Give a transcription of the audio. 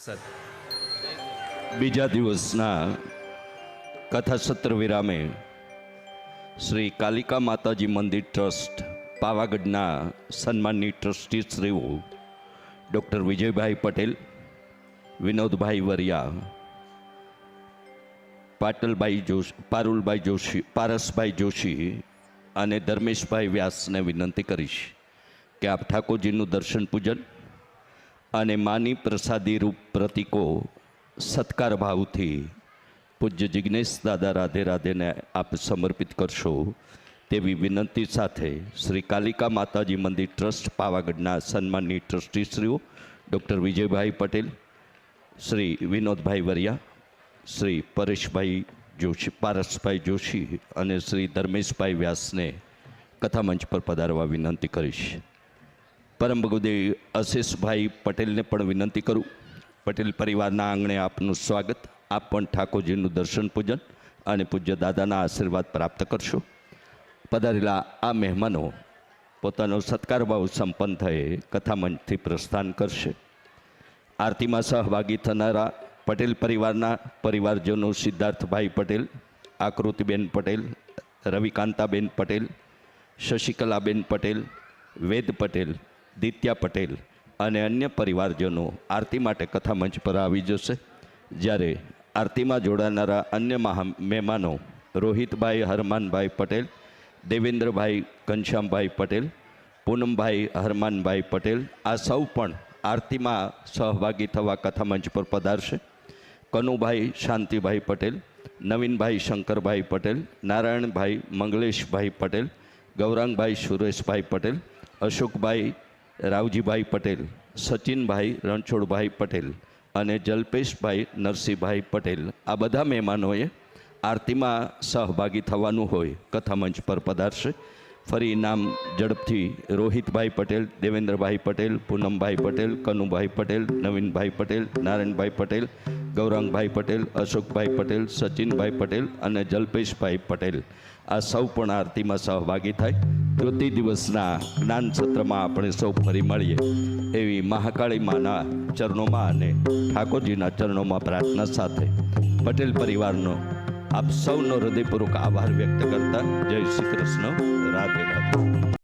સત બીજા દિવસના કથા સત્ર વિરામે શ્રી કાલિકા માતાજી મંદિર ટ્રસ્ટ પાવાગઢના સન્માનની ટ્રસ્ટી શ્રીઓ ડૉક્ટર વિજયભાઈ પટેલ, વિનોદભાઈ વરિયા, પારુલભાઈ જોશી, પારસભાઈ જોશી અને ધર્મેશભાઈ વ્યાસને વિનંતી કરીશ કે આપ ઠાકોરજીનું દર્શન પૂજન અને માની પ્રસાદી રૂપ પ્રતિકો સત્કાર ભાવથી પૂજ્ય જિજ્ઞેશ દાદા રાધે રાધેને આપ સમર્પિત કરશો તેવી વિનંતી સાથે શ્રી કાલિકા માતાજી મંદિર ટ્રસ્ટ પાવાગઢના સન્માનની ટ્રસ્ટીશ્રીઓ ડૉક્ટર વિજયભાઈ પટેલ, શ્રી વિનોદભાઈ વરિયા, શ્રી પરેશભાઈ જોશી, પારસભાઈ જોશી અને શ્રી ધર્મેશભાઈ વ્યાસને કથામંચ પર પધારવા વિનંતી કરીશ. પરમ ભગવદેવ અશેષભાઈ પટેલને પણ વિનંતી કરું. પટેલ પરિવારના આંગણે આપનું સ્વાગત. આપ પણ ઠાકોરજીનું દર્શન પૂજન અને પૂજ્ય દાદાના આશીર્વાદ પ્રાપ્ત કરશો. પધારેલા આ મહેમાનો પોતાનો સત્કાર ભાવ સંપન્ન થયે કથામંચથી પ્રસ્થાન કરશે. આરતીમાં સહભાગી થનારા પટેલ પરિવારના પરિવારજનો સિદ્ધાર્થભાઈ પટેલ, આકૃતિબેન પટેલ, રવિકાંતાબેન પટેલ, શશિકલાબેન પટેલ, વેદ પટેલ, દિત્યા પટેલ અને અન્ય પરિવારજનો આરતી માટે કથામંચ પર આવી જશે. જ્યારે આરતીમાં જોડાનારા અન્ય મહેમાનો રોહિતભાઈ હરમાનભાઈ પટેલ, દેવેન્દ્રભાઈ ઘનશ્યામભાઈ પટેલ, પૂનમભાઈ હરમાનભાઈ પટેલ આ સૌ પણ આરતીમાં સહભાગી થવા કથામંચ પર પધારશે. કનુભાઈ શાંતિભાઈ પટેલ, નવીનભાઈ શંકરભાઈ પટેલ, નારાયણભાઈ મંગલેશભાઈ પટેલ, ગૌરાંગભાઈ સુરેશભાઈ પટેલ, અશોકભાઈ રાવજીભાઈ પટેલ, સચિનભાઈ રણછોડભાઈ પટેલ અને જલ્પેશભાઈ નરસિંહભાઈ પટેલ આ બધા મહેમાનોએ આરતીમાં સહભાગી થવાનું હોય કથામંચ પર પધારશે. ફરી નામ ઝડપથી રોહિતભાઈ પટેલ, દેવેન્દ્રભાઈ પટેલ, પૂનમભાઈ પટેલ, કનુભાઈ પટેલ, નવીનભાઈ પટેલ, નારાયણભાઈ પટેલ, ગૌરાંગભાઈ પટેલ, અશોકભાઈ પટેલ, સચિનભાઈ પટેલ અને જલ્પેશભાઈ પટેલ આ સૌ પણ આરતીમાં સહભાગી થાય. પ્રતિ દિવસના જ્ઞાન સત્રમાં આપણે સૌ ફરી મળીએ એવી મહાકાળી માના ચરણોમાં અને ઠાકોરજીના ચરણોમાં પ્રાર્થના સાથે પટેલ પરિવારનો આપ સૌનો હૃદયપૂર્વક આભાર વ્યક્ત કરતા જય શ્રી કૃષ્ણ. રાધે રાધે.